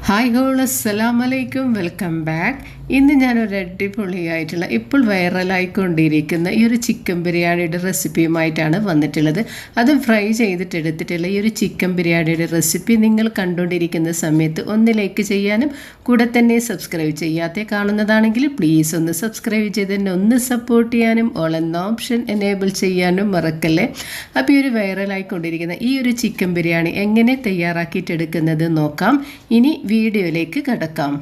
Hi whole അസ്സലാമലൈക്കും, welcome back. ഇന്ന് ഞാനൊരു അടിപൊളിയായിട്ടുള്ള ഇപ്പോൾ വൈറലായിക്കൊണ്ടിരിക്കുന്ന ഈ ഒരു ചിക്കൻ ബിരിയാണിയുടെ റെസിപ്പിയുമായിട്ടാണ് വന്നിട്ടുള്ളത്. അതും ഫ്രൈ ചെയ്തിട്ടെടുത്തിട്ടുള്ള ഈ ഒരു ചിക്കൻ ബിരിയാണിയുടെ റെസിപ്പി നിങ്ങൾ കണ്ടുകൊണ്ടിരിക്കുന്ന സമയത്ത് ഒന്ന് ലൈക്ക് ചെയ്യാനും കൂടെ തന്നെ സബ്സ്ക്രൈബ് ചെയ്യാതെ കാണുന്നതാണെങ്കിൽ പ്ലീസ് ഒന്ന് സബ്സ്ക്രൈബ് ചെയ്ത് തന്നെ ഒന്ന് സപ്പോർട്ട് ചെയ്യാനും ഓൾ എന്ന ഓപ്ഷൻ എനേബിൾ ചെയ്യാനും മറക്കല്ലേ. അപ്പോൾ ഈ ഒരു വൈറലായിക്കൊണ്ടിരിക്കുന്ന ഈ ഒരു ചിക്കൻ ബിരിയാണി എങ്ങനെ തയ്യാറാക്കിയിട്ടെടുക്കുന്നത് നോക്കാം. ഇനി വീഡിയോയിലേക്ക് കടക്കാം.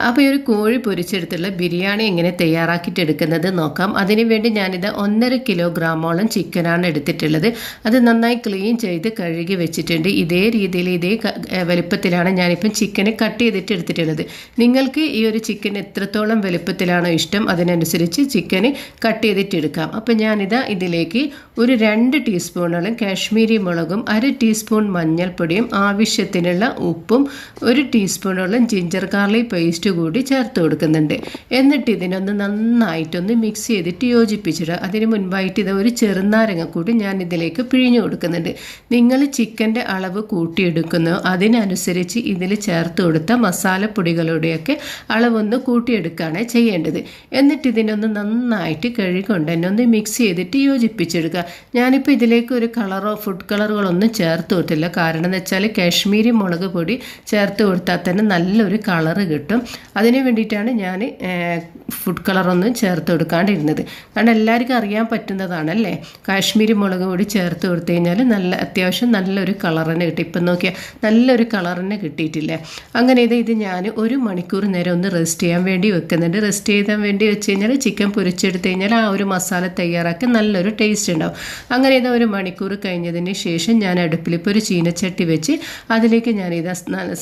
അപ്പോൾ ഈ ഒരു കോഴി പൊരിച്ചെടുത്തുള്ള ബിരിയാണി എങ്ങനെ തയ്യാറാക്കിയിട്ടെടുക്കുന്നത് നോക്കാം. അതിനുവേണ്ടി ഞാനിത് 1.5 കിലോഗ്രാമോളം ചിക്കനാണ് എടുത്തിട്ടുള്ളത്. അത് നന്നായി ക്ലീൻ ചെയ്ത് കഴുകി വെച്ചിട്ടുണ്ട്. ഇതേ രീതിയിൽ ഇതേ വലുപ്പത്തിലാണ് ഞാനിപ്പം ചിക്കന് കട്ട് ചെയ്തിട്ട് എടുത്തിട്ടുള്ളത്. നിങ്ങൾക്ക് ഈ ഒരു ചിക്കൻ എത്രത്തോളം വലുപ്പത്തിലാണോ ഇഷ്ടം അതിനനുസരിച്ച് ചിക്കന് കട്ട് ചെയ്തിട്ടെടുക്കാം. അപ്പോൾ ഞാനിത് ഇതിലേക്ക് ഒരു 2 ടീസ്പൂണോളം കാശ്മീരി മുളകും 1/2 ടീസ്പൂൺ മഞ്ഞൾപ്പൊടിയും ആവശ്യത്തിനുള്ള ഉപ്പും 1 ടീസ്പൂണോളം ജിഞ്ചർ ഗാർലിക് പേസ്റ്റ് കൂടി ചേർത്ത് കൊടുക്കുന്നുണ്ട്. എന്നിട്ട് ഇതിനൊന്ന് നന്നായിട്ടൊന്ന് മിക്സ് ചെയ്തിട്ട് യോജിപ്പിച്ചിടുക. അതിന് മുൻപായിട്ട് ഇത് ഒരു ചെറുനാരങ്ങ കൂടി ഞാൻ ഇതിലേക്ക് പിഴിഞ്ഞു കൊടുക്കുന്നുണ്ട്. നിങ്ങൾ ചിക്കൻ്റെ അളവ് കൂട്ടിയെടുക്കുന്നോ അതിനനുസരിച്ച് ഇതിൽ ചേർത്ത് കൊടുത്ത മസാലപ്പൊടികളുടെയൊക്കെ അളവൊന്ന് കൂട്ടിയെടുക്കുകയാണ് ചെയ്യേണ്ടത്. എന്നിട്ട് ഇതിനൊന്ന് നന്നായിട്ട് കഴുകിക്കൊണ്ട് തന്നെ ഒന്ന് മിക്സ് ചെയ്തിട്ട് യോജിപ്പിച്ചെടുക്കുക. ഞാനിപ്പോൾ ഇതിലേക്ക് ഒരു കളറോ ഫുഡ് കളറുകളൊന്നും ചേർത്ത് കൊടുത്തില്ല. കാരണം എന്ന് വെച്ചാൽ കാശ്മീരി മുളക് പൊടി ചേർത്ത് കൊടുത്താൽ തന്നെ നല്ലൊരു കളറ് കിട്ടും. അതിന് വേണ്ടിയിട്ടാണ് ഞാൻ ഫുഡ് കളറൊന്നും ചേർത്ത് കൊടുക്കാണ്ടിരുന്നത്. കാരണം എല്ലാവർക്കും അറിയാൻ പറ്റുന്നതാണല്ലേ, കാശ്മീരി മുളക് പൊടി ചേർത്ത് കൊടുത്തു കഴിഞ്ഞാൽ അത്യാവശ്യം നല്ലൊരു കളറിന് കിട്ടി. ഇപ്പം നോക്കിയാൽ നല്ലൊരു കളറിന് കിട്ടിയിട്ടില്ലേ. അങ്ങനെ ഇത് ഞാൻ 1 മണിക്കൂർ നേരം ഒന്ന് റെസ്റ്റ് ചെയ്യാൻ വേണ്ടി വെക്കുന്നുണ്ട്. റെസ്റ്റ് ചെയ്യാൻ വേണ്ടി വെച്ച് കഴിഞ്ഞാൽ ചിക്കൻ പൊരിച്ചെടുത്ത് കഴിഞ്ഞാൽ ആ ഒരു മസാല തയ്യാറാക്കി നല്ലൊരു ടേസ്റ്റ് ഉണ്ടാവും. അങ്ങനെ 1 മണിക്കൂർ കഴിഞ്ഞതിന് ശേഷം ഞാൻ അടുപ്പിൽ ഇപ്പോൾ ഒരു ചീനച്ചട്ടി വെച്ച് അതിലേക്ക് ഞാനിത്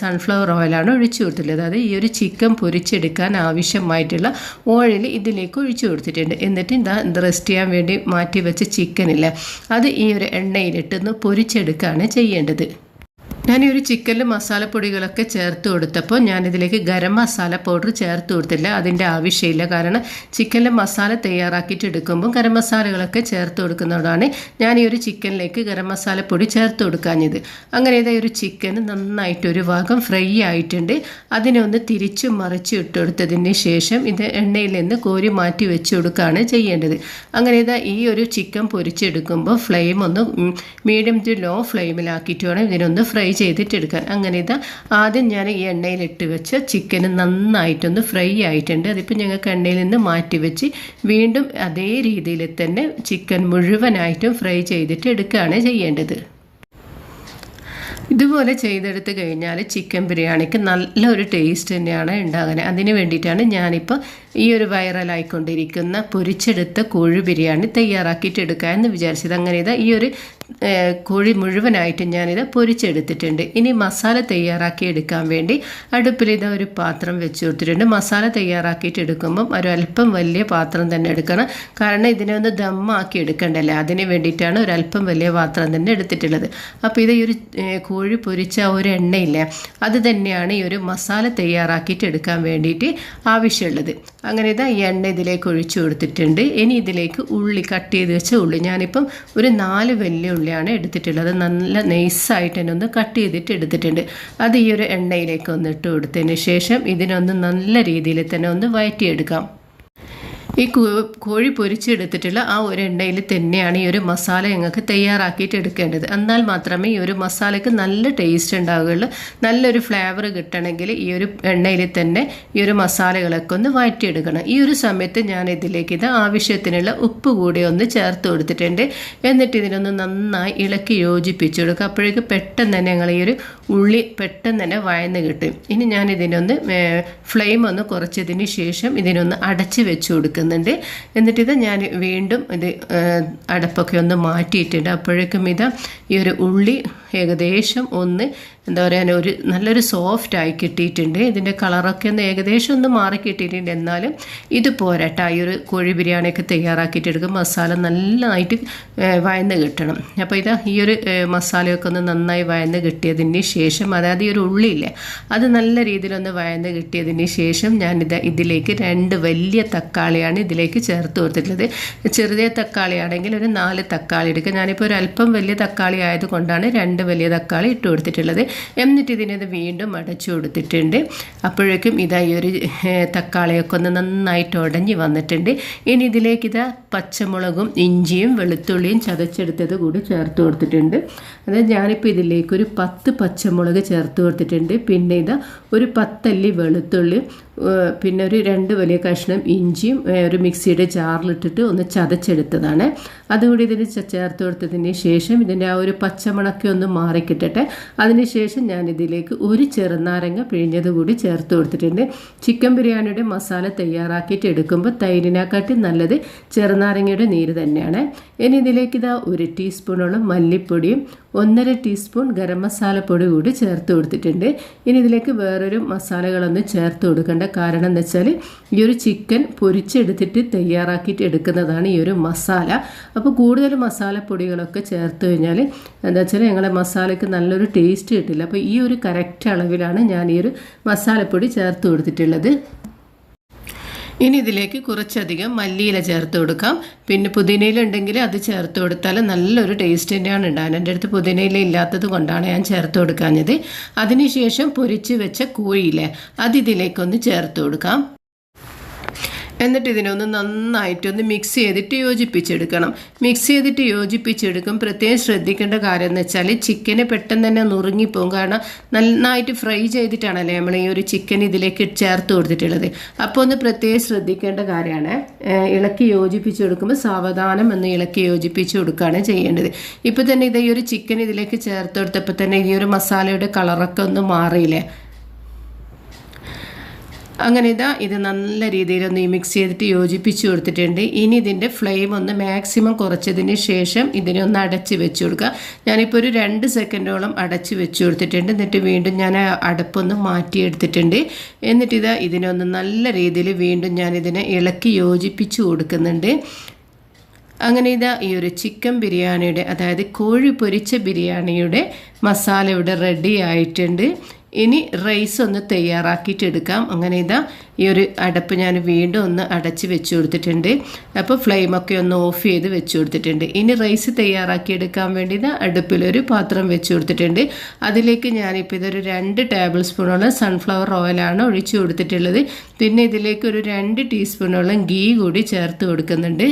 സൺഫ്ലവർ ഓയിലാണ് ഒഴിച്ചു കൊടുത്തിട്ടുള്ളത്. അത് ഈ ഒരു ചിക്കൻ പൊരിച്ചെടുക്കാൻ ആവശ്യമായിട്ടുള്ള ഓയിൽ ഇതിലേക്ക് ഒഴിച്ചു കൊടുത്തിട്ടുണ്ട്. എന്നിട്ട് ഇത് റെസ്റ്റ് ചെയ്യാൻ വേണ്ടി മാറ്റി വെച്ച ചിക്കനില്ല അത് ഈ ഒരു എണ്ണയിലിട്ടൊന്ന് പൊരിച്ചെടുക്കുകയാണ് ചെയ്യേണ്ടത്. ഞാൻ ഈ ഒരു ചിക്കനിൽ മസാലപ്പൊടികളൊക്കെ ചേർത്ത് കൊടുത്തപ്പോൾ ഞാനിതിലേക്ക് ഗരം മസാല പൗഡർ ചേർത്ത് കൊടുത്തില്ല. അതിൻ്റെ ആവശ്യമില്ല. കാരണം ചിക്കനിൽ മസാല തയ്യാറാക്കിയിട്ട് എടുക്കുമ്പോൾ ഗരം മസാലകളൊക്കെ ചേർത്ത് കൊടുക്കുന്നതോടാണ് ഞാൻ ഈ ഒരു ചിക്കനിലേക്ക് ഗരം മസാല പൊടി ചേർത്ത് കൊടുക്കാഞ്ഞത്. അങ്ങനെ ഈ ഒരു ചിക്കൻ നന്നായിട്ടൊരു ഭാഗം ഫ്രൈ ആയിട്ടുണ്ട്. അതിനെ ഒന്ന് തിരിച്ചും മറിച്ചും ഇട്ട് കൊടുത്തതിന് ശേഷം ഇത് എണ്ണയിൽ നിന്ന് കോരി മാറ്റി വെച്ച് കൊടുക്കുകയാണ് ചെയ്യേണ്ടത്. അങ്ങനെ ഈ ഒരു ചിക്കൻ പൊരിച്ചെടുക്കുമ്പോൾ ഫ്ലെയിം ഒന്ന് മീഡിയം ടു ലോ ഫ്ലെയിമിലാക്കിയിട്ട് വേണം ഇതിനൊന്ന് ഫ്രൈ ചെയ്തിട്ടെടുക്കാൻ. അങ്ങനെ ആദ്യം ഞാൻ ഈ എണ്ണയിലിട്ട് വെച്ച ചിക്കന് നന്നായിട്ടൊന്ന് ഫ്രൈ ആയിട്ടുണ്ട്. അതിപ്പോൾ ഞങ്ങൾക്ക് എണ്ണയിൽ നിന്ന് മാറ്റി വെച്ച് വീണ്ടും അതേ രീതിയിൽ തന്നെ ചിക്കൻ മുഴുവനായിട്ടും ഫ്രൈ ചെയ്തിട്ട് എടുക്കുകയാണ് ചെയ്യേണ്ടത്. ഇതുപോലെ ചെയ്തെടുത്ത് കഴിഞ്ഞാൽ ചിക്കൻ ബിരിയാണിക്ക് നല്ലൊരു ടേസ്റ്റ് തന്നെയാണ് ഉണ്ടാകുന്നത്. അതിന് വേണ്ടിയിട്ടാണ് ഞാനിപ്പോൾ ഈ ഒരു വൈറലായിക്കൊണ്ടിരിക്കുന്ന പൊരിച്ചെടുത്ത കോഴി ബിരിയാണി തയ്യാറാക്കിയിട്ട് എടുക്കുക എന്ന് വിചാരിച്ചത്. അങ്ങനെ ഈ ഒരു കോഴി മുഴുവനായിട്ട് ഞാനിത് പൊരിച്ചെടുത്തിട്ടുണ്ട്. ഇനി മസാല തയ്യാറാക്കി എടുക്കാൻ വേണ്ടി അടുപ്പിൽ ഒരു പാത്രം വെച്ച് കൊടുത്തിട്ടുണ്ട്. മസാല തയ്യാറാക്കിയിട്ട് എടുക്കുമ്പം ഒരല്പം വലിയ പാത്രം തന്നെ എടുക്കണം. കാരണം ഇതിനെ ഒന്ന് ദമ്മാക്കി എടുക്കണ്ടല്ലേ, അതിന് വേണ്ടിയിട്ടാണ് ഒരല്പം വലിയ പാത്രം തന്നെ എടുത്തിട്ടുള്ളത്. അപ്പോൾ ഈ ഒരു കോഴി പൊരിച്ച ഒരു എണ്ണയില്ലേ അത് തന്നെയാണ് ഈ ഒരു മസാല തയ്യാറാക്കിയിട്ട് എടുക്കാൻ വേണ്ടിയിട്ട് ആവശ്യമുള്ളത്. അങ്ങനെ ഈ എണ്ണ ഇതിലേക്ക് ഒഴിച്ചു കൊടുത്തിട്ടുണ്ട്. ഇനി ഇതിലേക്ക് ഉള്ളി, കട്ട് ചെയ്ത് വെച്ച ഉള്ളി, ഞാനിപ്പം ഒരു 4 വലിയ ഉള്ളിയാണ് എടുത്തിട്ടുള്ളത്. നല്ല നൈസായിട്ട് തന്നെ ഒന്ന് കട്ട് ചെയ്തിട്ട് എടുത്തിട്ടുണ്ട്. അത് ഈ ഒരു എണ്ണയിലേക്ക് ഒന്ന് ഇട്ട് കൊടുത്തതിന് ശേഷം ഇതിനൊന്ന് നല്ല രീതിയിൽ തന്നെ ഒന്ന് വഴറ്റിയെടുക്കാം. ഈ കോഴി പൊരിച്ചെടുത്തിട്ടുള്ള ആ ഒരു എണ്ണയിൽ തന്നെയാണ് ഈ ഒരു മസാല ഞങ്ങൾക്ക് തയ്യാറാക്കിയിട്ട് എടുക്കേണ്ടത്. എന്നാൽ മാത്രമേ ഈ ഒരു മസാലയ്ക്ക് നല്ല ടേസ്റ്റ് ഉണ്ടാവുകയുള്ളൂ. നല്ലൊരു ഫ്ലേവർ കിട്ടണമെങ്കിൽ ഈ ഒരു എണ്ണയിൽ തന്നെ ഈ ഒരു മസാലകളൊക്കെ ഒന്ന് വഴറ്റിയെടുക്കണം. ഈ ഒരു സമയത്ത് ഞാൻ ഇതിലേക്ക് ആവശ്യത്തിനുള്ള ഉപ്പ് കൂടി ഒന്ന് ചേർത്ത് കൊടുത്തിട്ടുണ്ട്. എന്നിട്ട് ഇതിനൊന്ന് നന്നായി ഇളക്കി യോജിപ്പിച്ചു കൊടുക്കുക. അപ്പോഴേക്ക് പെട്ടെന്ന് തന്നെ ഞങ്ങൾ ഈ ഒരു ഉള്ളി പെട്ടെന്ന് തന്നെ വഴന്ന് കിട്ടും. ഇനി ഞാൻ ഇതിനൊന്ന് ഫ്ലെയിം ഒന്ന് കുറച്ചതിന് ശേഷം ഇതിനൊന്ന് അടച്ച് വെച്ച് കൊടുക്കുന്നു. എന്നിട്ട് ഞാൻ വീണ്ടും അടപ്പൊക്കെ ഒന്ന് മാറ്റിയിട്ടുണ്ട്. അപ്പോഴേക്കും ഈ ഒരു ഉള്ളി ഏകദേശം ഒന്ന് എന്താ പറയുക ഒരു നല്ലൊരു സോഫ്റ്റായി കിട്ടിയിട്ടുണ്ട്. ഇതിൻ്റെ കളറൊക്കെ ഒന്ന് ഏകദേശം ഒന്ന് മാറി കിട്ടിയിട്ടുണ്ട്. എന്നാലും ഇത് പോരാട്ട ഈ ഒരു കോഴി ബിരിയാണിയൊക്കെ തയ്യാറാക്കിയിട്ട് എടുക്കും. മസാല നല്ലതായിട്ട് വഴന്ന് കിട്ടണം. അപ്പോൾ ഇതാ ഈ ഒരു മസാലയൊക്കെ ഒന്ന് നന്നായി വഴന്ന് കിട്ടിയതിന് ശേഷം, അതായത് ഈ ഒരു ഉള്ളിയില്ലേ അത് നല്ല രീതിയിലൊന്ന് വഴന്ന് കിട്ടിയതിന് ശേഷം ഇതിലേക്ക് 2 വലിയ തക്കാളിയാണ് ഇതിലേക്ക് ചേർത്ത് കൊടുത്തിട്ടുള്ളത്. ചെറിയ തക്കാളിയാണെങ്കിൽ ഒരു 4 തക്കാളി എടുക്കുക. ഞാനിപ്പോൾ ഒരു അല്പം വലിയ തക്കാളി ആയതുകൊണ്ടാണ് 2 വലിയ തക്കാളി ഇട്ട് കൊടുത്തിട്ടുള്ളത്. എന്നിട്ട് ഇതിനത് വീണ്ടും അടച്ചു കൊടുത്തിട്ടുണ്ട്. അപ്പോഴേക്കും ഇതാ ഈ ഒരു തക്കാളിയൊക്കെ ഒന്ന് നന്നായിട്ട് ഉടഞ്ഞ് വന്നിട്ടുണ്ട്. ഇനി ഇതിലേക്ക് പച്ചമുളകും ഇഞ്ചിയും വെളുത്തുള്ളിയും ചതച്ചെടുത്തത് കൂടി ചേർത്ത് കൊടുത്തിട്ടുണ്ട്. അതായത് ഞാനിപ്പോൾ ഇതിലേക്ക് ഒരു 10 പച്ചമുളക് ചേർത്ത് കൊടുത്തിട്ടുണ്ട്. പിന്നെ ഒരു 10 അല്ലി വെളുത്തുള്ളി, പിന്നെ ഒരു 2 വലിയ കഷ്ണം ഇഞ്ചിയും ഒരു മിക്സിയുടെ ജാറിലിട്ടിട്ട് ഒന്ന് ചതച്ചെടുത്തതാണ്. അതുകൂടി ഇതിന് ചേർത്ത് കൊടുത്തതിന് ശേഷം ഇതിൻ്റെ ആ ഒരു പച്ചമണക്കെ ഒന്ന് മാറിക്കിട്ടട്ടെ. അതിനുശേഷം ഞാനിതിലേക്ക് ഒരു ചെറുനാരങ്ങ പിഴിഞ്ഞത് കൂടി ചേർത്ത് കൊടുത്തിട്ടുണ്ട്. ചിക്കൻ ബിരിയാണിയുടെ മസാല തയ്യാറാക്കിയിട്ട് എടുക്കുമ്പോൾ തൈരിനെക്കാട്ടി നല്ലത് ചെറുനാരങ്ങയുടെ നീര് തന്നെയാണ്. ഇനി ഇതിലേക്ക് 1 ടീസ്പൂണോളം മല്ലിപ്പൊടിയും 1.5 ടീസ്പൂൺ ഗരം മസാലപ്പൊടി കൂടി ചേർത്ത് കൊടുത്തിട്ടുണ്ട്. ഇനി ഇതിലേക്ക് വേറൊരു മസാലകളൊന്നും ചേർത്ത് കൊടുക്കേണ്ട. കാരണം എന്ന് വെച്ചാൽ ഈ ഒരു ചിക്കൻ പൊരിച്ചെടുത്തിട്ട് തയ്യാറാക്കിയിട്ട് എടുക്കുന്നതാണ് ഈ ഒരു മസാല. അപ്പോൾ കൂടുതൽ മസാലപ്പൊടികളൊക്കെ ചേർത്ത് കഴിഞ്ഞാൽ എന്താ വെച്ചാൽ ഞങ്ങളുടെ മസാലയ്ക്ക് നല്ലൊരു ടേസ്റ്റ് കിട്ടില്ല. അപ്പോൾ ഈ ഒരു കറക്റ്റ് അളവിലാണ് ഞാൻ ഈ ഒരു മസാലപ്പൊടി ചേർത്ത് കൊടുത്തിട്ടുള്ളത്. ഇനി ഇതിലേക്ക് കുറച്ചധികം മല്ലിയില ചേർത്ത് കൊടുക്കാം. പിന്നെ പുതിനയില ഉണ്ടെങ്കിൽ അത് ചേർത്ത് കൊടുത്താൽ നല്ലൊരു ടേസ്റ്റ് തന്നെയാണ് ഉണ്ടാകുന്നത്. എൻ്റെ അടുത്ത് പുതിനയില ഇല്ലാത്തത് കൊണ്ടാണ് ഞാൻ ചേർത്ത് കൊടുക്കാഞ്ഞത്. അതിനുശേഷം പൊരിച്ച് വെച്ച കോഴിയില്ലേ അത് ഇതിലേക്കൊന്ന് ചേർത്ത് കൊടുക്കാം. എന്നിട്ട് ഇതിനൊന്ന് നന്നായിട്ടൊന്ന് മിക്സ് ചെയ്തിട്ട് യോജിപ്പിച്ചെടുക്കണം. മിക്സ് ചെയ്തിട്ട് യോജിപ്പിച്ചെടുക്കും. പ്രത്യേകം ശ്രദ്ധിക്കേണ്ട കാര്യം എന്ന് വെച്ചാൽ ചിക്കന് പെട്ടെന്ന് തന്നെ നുറുങ്ങിപ്പോകും. കാരണം നന്നായിട്ട് ഫ്രൈ ചെയ്തിട്ടാണല്ലേ നമ്മൾ ഈ ഒരു ചിക്കൻ ഇതിലേക്ക് ചേർത്ത് കൊടുത്തിട്ടുള്ളത്. അപ്പോൾ ഒന്ന് പ്രത്യേകം ശ്രദ്ധിക്കേണ്ട കാര്യമാണ്. ഇളക്കി യോജിപ്പിച്ചെടുക്കുമ്പോൾ സാവധാനം ഒന്ന് ഇളക്കി യോജിപ്പിച്ച് കൊടുക്കുകയാണ് ചെയ്യേണ്ടത്. ഇപ്പോൾ തന്നെ ഈ ഒരു ചിക്കൻ ഇതിലേക്ക് ചേർത്ത് കൊടുത്തപ്പോൾ തന്നെ ഈ ഒരു മസാലയുടെ കളറൊക്കെ ഒന്ന് മാറിയില്ലേ. അങ്ങനെ ഇത് നല്ല രീതിയിലൊന്ന് മിക്സ് ചെയ്തിട്ട് യോജിപ്പിച്ച് കൊടുത്തിട്ടുണ്ട്. ഇനി ഇതിൻ്റെ ഫ്ലെയിം ഒന്ന് മാക്സിമം കുറച്ചതിന് ശേഷം ഇതിനെ ഒന്ന് അടച്ച് വെച്ച് കൊടുക്കുക. ഞാനിപ്പോൾ ഒരു 2 സെക്കൻഡോളം അടച്ച് വെച്ച് കൊടുത്തിട്ടുണ്ട്. എന്നിട്ട് വീണ്ടും ഞാൻ അടപ്പൊന്ന് മാറ്റിയെടുത്തിട്ടുണ്ട്. എന്നിട്ട് ഇതിനൊന്ന് നല്ല രീതിയിൽ വീണ്ടും ഞാനിതിനെ ഇളക്കി യോജിപ്പിച്ച് കൊടുക്കുന്നുണ്ട്. അങ്ങനെ ഈ ഒരു ചിക്കൻ ബിരിയാണിയുടെ, അതായത് കോഴി പൊരിച്ച ബിരിയാണിയുടെ മസാല ഇവിടെ റെഡി ആയിട്ടുണ്ട്. ഇനി റൈസ് ഒന്ന് തയ്യാറാക്കിയിട്ട് എടുക്കാം. അങ്ങനെ ഈ ഒരു അടപ്പ് ഞാൻ വീണ്ടും ഒന്ന് അടച്ച് വെച്ച് കൊടുത്തിട്ടുണ്ട്. അപ്പോൾ ഫ്ലെയിമൊക്കെ ഒന്ന് ഓഫ് ചെയ്ത് വെച്ച് കൊടുത്തിട്ടുണ്ട്. ഇനി റൈസ് തയ്യാറാക്കി എടുക്കാൻ വേണ്ടി അടുപ്പിലൊരു പാത്രം വെച്ച് കൊടുത്തിട്ടുണ്ട്. അതിലേക്ക് ഞാനിപ്പോൾ ഇതൊരു 2 ടേബിൾ സ്പൂണോളം സൺഫ്ലവർ ഓയിലാണ് ഒഴിച്ചു കൊടുത്തിട്ടുള്ളത്. പിന്നെ ഇതിലേക്ക് ഒരു 2 ടീസ്പൂണോളം ഗീ കൂടി ചേർത്ത് കൊടുക്കുന്നുണ്ട്.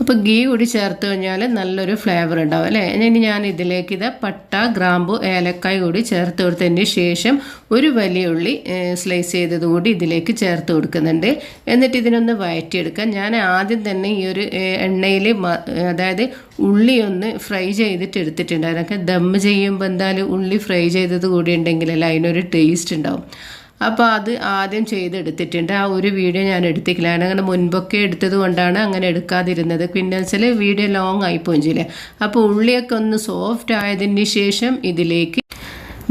അപ്പോൾ ഗീ കൂടി ചേർത്ത് കഴിഞ്ഞാൽ നല്ലൊരു ഫ്ലേവർ ഉണ്ടാവും അല്ലേ. ഇനി ഞാൻ ഇതിലേക്ക് പട്ട, ഗ്രാമ്പു, ഏലക്കായ് കൂടി ചേർത്ത് കൊടുത്തതിന് ശേഷം ഒരു വലിയ ഉള്ളി സ്ലൈസ് ചെയ്തത് കൂടി ഇതിലേക്ക് ചേർത്ത് കൊടുക്കുന്നുണ്ട്. എന്നിട്ട് ഇതിനൊന്ന് വഴറ്റിയെടുക്കാം. ഞാൻ ആദ്യം തന്നെ ഈ ഒരു എണ്ണയിൽ അതായത് ഉള്ളി ഒന്ന് ഫ്രൈ ചെയ്തിട്ട് എടുത്തിട്ടുണ്ട്. അതൊക്കെ ദം ചെയ്യുമ്പോൾ എന്തായാലും ഉള്ളി ഫ്രൈ ചെയ്തത് കൂടി ഉണ്ടെങ്കിലല്ല അതിനൊരു ടേസ്റ്റ് ഉണ്ടാവും. അപ്പോൾ അത് ആദ്യം ചെയ്തെടുത്തിട്ടുണ്ട്. ആ ഒരു വീഡിയോ ഞാൻ എടുത്തിട്ടില്ല. അങ്ങനെ മുൻപൊക്കെ എടുത്തത് കൊണ്ടാണ് അങ്ങനെ എടുക്കാതിരുന്നത്. പിന്നെ വെച്ചാൽ വീഡിയോ ലോങ് ആയിപ്പോയി ചെയ്യില്ലേ. അപ്പോൾ ഉള്ളിയൊക്കെ ഒന്ന് സോഫ്റ്റ് ആയതിന് ശേഷം ഇതിലേക്ക്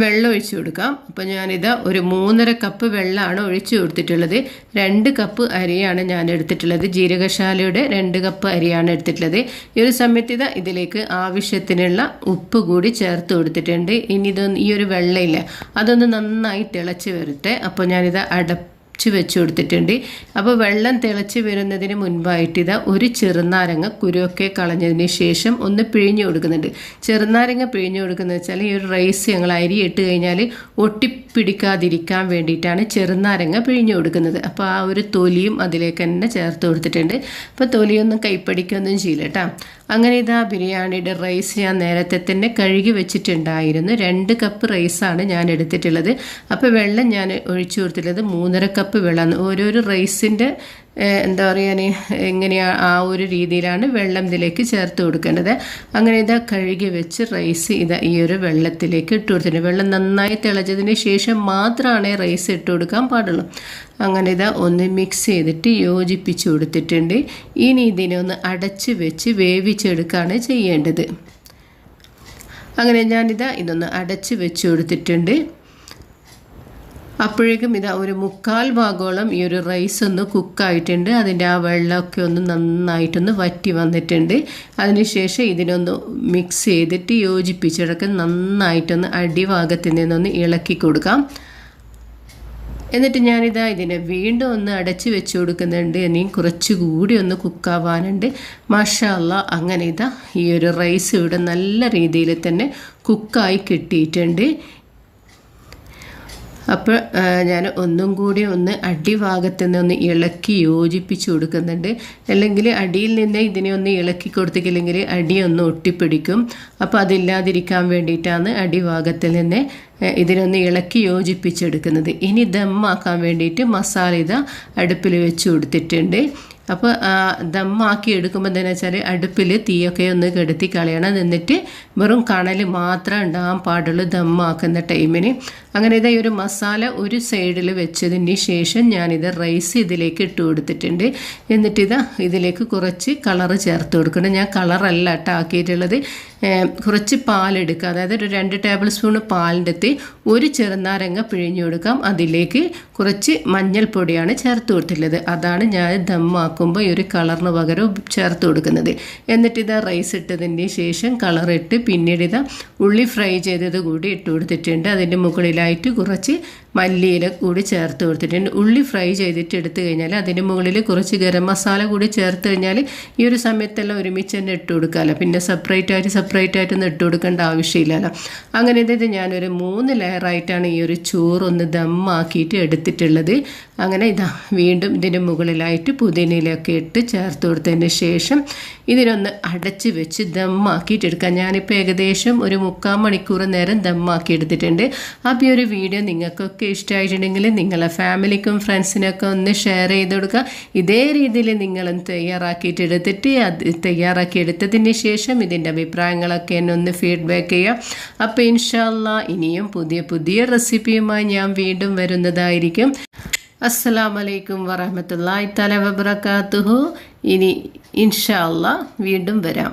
വെള്ളം ഒഴിച്ച് കൊടുക്കാം. അപ്പോൾ ഞാനിത് ഒരു 3.5 കപ്പ് വെള്ളമാണ് ഒഴിച്ച് കൊടുത്തിട്ടുള്ളത്. 2 കപ്പ് അരിയാണ് ഞാൻ എടുത്തിട്ടുള്ളത്. ജീരകശാലയുടെ 2 കപ്പ് അരിയാണ് എടുത്തിട്ടുള്ളത്. ഈ ഒരു സമയത്ത് ഇതിലേക്ക് ആവശ്യത്തിനുള്ള ഉപ്പ് കൂടി ചേർത്ത് കൊടുത്തിട്ടുണ്ട്. ഇനി ഈ ഒരു വെള്ളമില്ല അതൊന്ന് നന്നായി തിളച്ച് വരട്ടെ. അപ്പോൾ ഞാനിത് വെച്ച് കൊടുത്തിട്ടുണ്ട്. അപ്പോൾ വെള്ളം തിളച്ച് വരുന്നതിന് മുൻപായിട്ട് ഒരു ചെറുനാരങ്ങ കുരുവൊക്കെ കളഞ്ഞതിന് ശേഷം ഒന്ന് പിഴിഞ്ഞു കൊടുക്കുന്നുണ്ട്. ചെറുനാരങ്ങ പിഴിഞ്ഞു കൊടുക്കുന്നത് വെച്ചാൽ ഈ ഒരു റൈസ് ഞങ്ങൾ അരി ഇട്ട് കഴിഞ്ഞാൽ ഒട്ടിപ്പിടിക്കാതിരിക്കാൻ വേണ്ടിയിട്ടാണ് ചെറുനാരങ്ങ പിഴിഞ്ഞു കൊടുക്കുന്നത്. അപ്പോൾ ആ ഒരു തൊലിയും അതിലേക്ക് തന്നെ ചേർത്ത് കൊടുത്തിട്ടുണ്ട്. അപ്പോൾ തൊലിയൊന്നും കൈപ്പടിക്കൊന്നും ചെയ്യില്ല കേട്ടോ. അങ്ങനെ ബിരിയാണിയുടെ റൈസ് ഞാൻ നേരത്തെ തന്നെ കഴുകി വെച്ചിട്ടുണ്ടായിരുന്നു. 2 കപ്പ് റൈസാണ് ഞാൻ എടുത്തിട്ടുള്ളത്. അപ്പോൾ വെള്ളം ഞാൻ ഒഴിച്ചു കൊടുത്തിട്ടുള്ളത് 3.5 കപ്പ് വെള്ളമാണ്. ഓരോരോ റൈസിൻ്റെ എന്താ പറയുക എങ്ങനെയാണ് ആ ഒരു രീതിയിലാണ് വെള്ളം ഇതിലേക്ക് ചേർത്ത് കൊടുക്കേണ്ടത്. അങ്ങനെ കഴുകി വെച്ച് റൈസ് ഈ ഒരു വെള്ളത്തിലേക്ക് ഇട്ട് കൊടുത്തിട്ടുണ്ട്. വെള്ളം നന്നായി തിളച്ചതിന് ശേഷം മാത്രമാണ് റൈസ് ഇട്ട് കൊടുക്കാൻ പാടുള്ളൂ. അങ്ങനെ ഒന്ന് മിക്സ് ചെയ്തിട്ട് യോജിപ്പിച്ച് കൊടുത്തിട്ടുണ്ട്. ഇനി ഇതിനെ ഒന്ന് അടച്ച് വെച്ച് വേവിച്ചെടുക്കുകയാണ് ചെയ്യേണ്ടത്. അങ്ങനെ ഞാനിതാ ഇതൊന്ന് അടച്ച് വെച്ച് കൊടുത്തിട്ടുണ്ട്. അപ്പോഴേക്കും ഇതാ ഒരു 1/4 ഭാഗോളം ഈ ഒരു റൈസ് ഒന്ന് കുക്കായിട്ടുണ്ട്. അതിൻ്റെ ആ വെള്ളമൊക്കെ ഒന്ന് നന്നായിട്ടൊന്ന് വറ്റി വന്നിട്ടുണ്ട്. അതിനുശേഷം ഇതിനൊന്ന് മിക്സ് ചെയ്തിട്ട് യോജിപ്പിച്ചെടുക്കാൻ നന്നായിട്ടൊന്ന് അടിഭാഗത്തിൽ നിന്നൊന്ന് ഇളക്കി കൊടുക്കാം. എന്നിട്ട് ഞാനിതാ ഇതിനെ വീണ്ടും ഒന്ന് അടച്ച് വെച്ച് കൊടുക്കുന്നുണ്ട്. ഇനിയും കുറച്ചുകൂടി ഒന്ന് കുക്കാവാനുണ്ട്. മാഷാ അല്ലാഹ്, അങ്ങനെ ഇതാ ഈ ഒരു റൈസ് ഇവിടെ നല്ല രീതിയിൽ തന്നെ കുക്കായി കിട്ടിയിട്ടുണ്ട്. അപ്പോൾ ഞാൻ ഒന്നും കൂടി ഒന്ന് അടിഭാഗത്ത് നിന്ന് ഇളക്കി യോജിപ്പിച്ച് കൊടുക്കുന്നുണ്ട്. അല്ലെങ്കിൽ അടിയിൽ നിന്ന് ഇതിനെ ഒന്ന് ഇളക്കി കൊടുത്തില്ലെങ്കിൽ അടിയൊന്ന് ഒട്ടിപ്പിടിക്കും. അപ്പോൾ അതില്ലാതിരിക്കാൻ വേണ്ടിയിട്ടാണ് അടിഭാഗത്തിൽ നിന്ന് ഇതിനൊന്ന് ഇളക്കി യോജിപ്പിച്ചെടുക്കുന്നത്. ഇനി ദമ്മാക്കാൻ വേണ്ടിയിട്ട് മസാല ഇതാ അടുപ്പിൽ വെച്ച് കൊടുത്തിട്ടുണ്ട്. അപ്പോൾ ദമ്മാക്കി എടുക്കുമ്പോൾ എന്താണെന്ന് വെച്ചാൽ അടുപ്പിൽ തീയൊക്കെ ഒന്ന് കെടുത്തി കളയണം. എന്നിട്ട് വെറും കണൽ മാത്രം ഉണ്ടാകാൻ പാടുള്ളൂ ദമ്മാക്കുന്ന ടൈമിന്. അങ്ങനെ ഇതാ ഒരു മസാല ഒരു സൈഡിൽ വെച്ചതിന് ശേഷം ഞാനിത് റൈസ് ഇതിലേക്ക് ഇട്ട് കൊടുത്തിട്ടുണ്ട്. എന്നിട്ടിതാ ഇതിലേക്ക് കുറച്ച് കളറ് ചേർത്ത് കൊടുക്കണം. ഞാൻ കളറല്ല കേട്ടോ ആക്കിയിട്ടുള്ളത്. കുറച്ച് പാലെടുക്കുക, അതായത് ഒരു 2 ടേബിൾ സ്പൂൺ പാലിൻ്റെ അടുത്ത് ഒരു ചെറുനാരങ്ങ പിഴിഞ്ഞു കൊടുക്കാം. അതിലേക്ക് കുറച്ച് മഞ്ഞൾപ്പൊടിയാണ് ചേർത്ത് കൊടുത്തിട്ടുള്ളത്. അതാണ് ഞാൻ ദമ്മാക്കുമ്പോൾ ഈ ഒരു കളറിന് പകരം ചേർത്ത് കൊടുക്കുന്നത്. എന്നിട്ടിതാ റൈസ് ഇട്ടതിന് ശേഷം കളറിട്ട് പിന്നീട് ഇതാ ഉള്ളി ഫ്രൈ ചെയ്തത് കൂടി ഇട്ട് കൊടുത്തിട്ടുണ്ട്. അതിൻ്റെ മുകളിലായിട്ട് കുറച്ച് മല്ലിയില കൂടി ചേർത്ത് കൊടുത്തിട്ടുണ്ട്. ഉള്ളി ഫ്രൈ ചെയ്തിട്ട് എടുത്തു കഴിഞ്ഞാൽ അതിൻ്റെ മുകളിൽ കുറച്ച് ഗരം മസാല കൂടി ചേർത്ത് കഴിഞ്ഞാൽ ഈ ഒരു സമയത്തെല്ലാം ഒരുമിച്ച് തന്നെ ഇട്ട് കൊടുക്കാമല്ലോ. പിന്നെ സെപ്പറേറ്റ് ആയിട്ടൊന്നും ഇട്ട് കൊടുക്കേണ്ട ആവശ്യമില്ലല്ലോ. അങ്ങനെ ഇത് ഞാനൊരു 3 ലെയറായിട്ടാണ് ഈ ഒരു ചോറൊന്ന് ദമ്മാക്കിയിട്ട് എടുത്തിട്ടുള്ളത്. അങ്ങനെ ഇതാ വീണ്ടും ഇതിൻ്റെ മുകളിലായിട്ട് പുതിനയിലൊക്കെ ഇട്ട് ചേർത്ത് കൊടുത്തതിന് ശേഷം ഇതിനൊന്ന് അടച്ച് വെച്ച് ദമ്മാക്കിയിട്ട് എടുക്കാം. ഞാനിപ്പോൾ ഏകദേശം ഒരു 3/4 മണിക്കൂർ നേരം ദമ്മാക്കി എടുത്തിട്ടുണ്ട്. അപ്പോൾ ഈ ഒരു വീഡിയോ നിങ്ങൾക്കൊക്കെ ഇഷ്ടമായിട്ടുണ്ടെങ്കിൽ നിങ്ങളെ ഫാമിലിക്കും ഫ്രണ്ട്സിനൊക്കെ ഒന്ന് ഷെയർ ചെയ്ത് കൊടുക്കുക. ഇതേ രീതിയിൽ നിങ്ങളും തയ്യാറാക്കി എടുത്തതിന് ശേഷം ഇതിൻ്റെ അഭിപ്രായങ്ങളൊക്കെ എന്നെ ഒന്ന് ഫീഡ്ബാക്ക് ചെയ്യുക. അപ്പോൾ ഇൻഷാ അല്ലാഹ് ഇനിയും പുതിയ റെസിപ്പിയുമായി ഞാൻ വീണ്ടും വരുന്നതായിരിക്കും. അസ്സലാമു അലൈക്കും വറഹ്മത്തുള്ളാഹി തആല വബറകാതുഹു. ഇനി ഇൻഷാ അല്ലാഹ് വീണ്ടും വരാം.